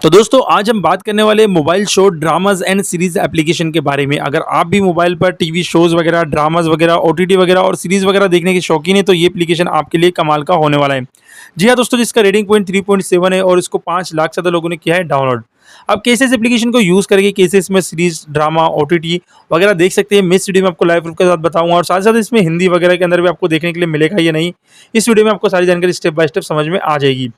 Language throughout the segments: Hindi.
तो दोस्तों आज हम बात करने वाले mobile show dramas and series application के बारे में। अगर आप भी मोबाइल पर टीवी शोज वगैरह, ड्रामाज वगैरह, ओटीटी वगैरह और सीरीज वगैरह देखने के शौकीन है तो ये एप्लीकेशन आपके लिए कमाल का होने वाला है। जी हाँ दोस्तों, जिसका रेटिंग पॉइंट 3.7 है और इसको 5 लाख से ज़्यादा लोगों ने किया है डाउनलोड। अब कैसे इस एप्लीकेशन को यूज़ करके कैसे इसमें सीरीज, ड्रामा, ओटीटी वगैरह देख सकते हैं, मैं इस वीडियो में आपको लाइव प्रूफ के साथ बताऊंगा। और साथ साथ इसमें हिंदी वगैरह के अंदर भी आपको देखने के लिए मिलेगा या नहीं, इस वीडियो में आपको सारी जानकारी स्टेप बाय स्टेप समझ में आ जाएगी।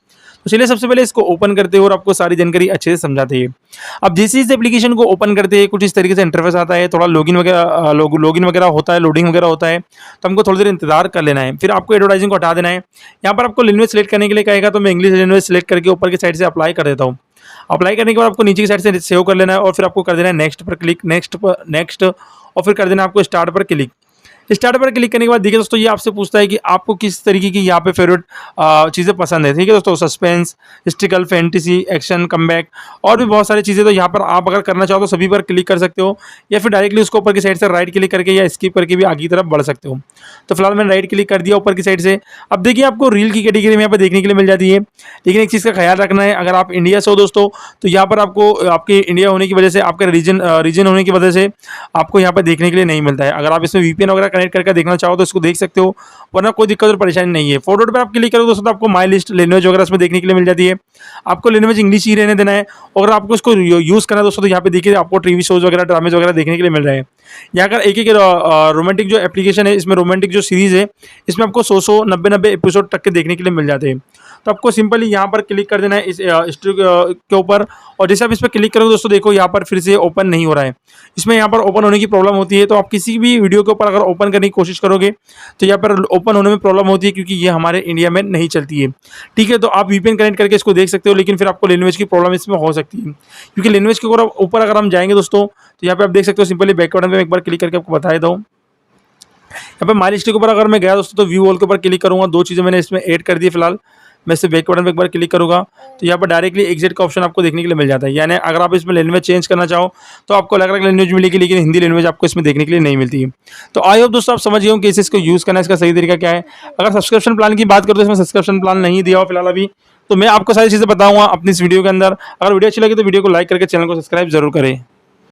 तो चलिए सबसे पहले इसको ओपन करते हैं और आपको सारी जानकारी अच्छे से समझाते हैं। अब जैसे इस एप्लीकेशन को ओपन करते हैं कुछ इस तरीके से इंटरफेस आता है, थोड़ा लॉगिन वगैरह होता है, लोडिंग वगैरह होता है, तो हमको थोड़ी देर इंतजार कर लेना है। फिर आपको एडवर्टाइजिंग को हटा देना है। यहाँ पर आपको लैंग्वेज सेलेक्ट करने के लिए कहेगा, तो मैं इंग्लिश लैंग्वेज सेलेक्ट करके ऊपर की साइड से अप्लाई कर देता हूँ। अप्लाई करने के बाद आपको नीचे की साइड से सेव कर लेना है और फिर आपको कर देना है नेक्स्ट पर क्लिक, नेक्स्ट और फिर कर देना है आपको स्टार्ट पर क्लिक। स्टार्ट पर क्लिक करने के बाद देखिए दोस्तों, ये आपसे पूछता है कि आपको किस तरीके की यहाँ पे फेवरेट चीज़ें पसंद है। ठीक है दोस्तों, suspense, historical, fantasy, action, comeback और भी बहुत सारी चीज़ें। तो यहाँ पर आप अगर करना चाहो तो सभी पर क्लिक कर सकते हो या फिर डायरेक्टली उसको ऊपर की साइड से राइट क्लिक करके या स्किप करके भी आगे की तरफ बढ़ सकते हो। तो फिलहाल मैंने राइट क्लिक कर दिया ऊपर की साइड से। अब देखिए आपको रील की कैटेगरी में यहाँ पर देखने के लिए मिल जाती है, लेकिन एक चीज़ का ख्याल रखना है, अगर आप इंडिया से हो दोस्तों तो यहाँ पर आपको आपके इंडिया होने की वजह से, आपका रीजन होने की वजह से आपको यहाँ पर देखने के लिए नहीं मिलता है। अगर आप इसमें वीपीएन वगैरह कनेक्ट करके देखना चाहो तो इसको देख सकते हो, वरना कोई दिक्कत और परेशानी नहीं है। फोटो पर आप क्लिक करोगे दोस्तों तो आपको माई लिस्ट लैंग्वेज वगैरह इसमें देखने के लिए मिल जाती है। आपको लैंग्वेज इंग्लिश ही रहने देना है। अगर आपको इसको यूज़ करना है दोस्तों तो यहाँ पे देखिए आपको टीवी शोज वगैरह, ड्रामेज वगैरह देखने के लिए मिल रहे हैं। यहाँ का एक रोमांटिक जो एप्लीकेशन है, इसमें रोमांटिक जो सीरीज़ है, इसमें आपको 100 90 एपिसोड तक के देखने के लिए मिल जाते हैं। तो आपको सिंपली यहाँ पर क्लिक कर देना है इस हिस्ट्री के ऊपर। और जैसे आप इस पर क्लिक करोगे दोस्तों, देखो यहाँ पर फिर से ओपन नहीं हो रहा है। इसमें यहाँ पर ओपन होने की प्रॉब्लम होती है। तो आप किसी भी वीडियो के ऊपर अगर ओपन करने की कोशिश करोगे तो यहाँ पर ओपन होने में प्रॉब्लम होती है, क्योंकि ये हमारे इंडिया में नहीं चलती है। ठीक है, तो आप वीपीएन कनेक्ट करके इसको देख सकते हो, लेकिन फिर आपको लैंग्वेज की प्रॉब्लम इसमें हो सकती है। क्योंकि लैंग्वेज के ऊपर अगर हम जाएंगे दोस्तों तो यहाँ पे आप देख सकते हो, सिंपली बैक बटन पे एक बार क्लिक करके आपको बता देता हूँ। यहाँ पे माई लिस्ट के ऊपर अगर मैं गया दोस्तों तो व्यू ऑल के ऊपर क्लिक करूँगा। दो चीज़ें मैंने इसमें ऐड कर दी फिलहाल। मैं इसे बैक बटन पे एक बार क्लिक करूँगा तो यहाँ पर डायरेक्टली एग्जिट का ऑप्शन आपको देखने के लिए मिल जाता है। यानी अगर आप इसमें लैंग्वेज चेंज करना चाहो तो आपको अलग अलग लैंग्वेज मिलेगी, लेकिन हिंदी लैंग्वेज आपको इसमें देखने के लिए नहीं मिलती है। तो आई होप दोस्तों आप समझ गए हो कि इसको यूज़ करना है, इसका सही तरीका क्या है। अगर सब्सक्रिप्शन प्लान की बात करो तो इसमें सब्सक्रिप्शन प्लान नहीं दिया हो फिलहाल अभी, तो मैं आपको सारी चीज़ें बताऊँगा अपनी इस वीडियो के अंदर। अगर वीडियो अच्छी लगी तो वीडियो को लाइक करके चैनल को सब्सक्राइब जरूर करें।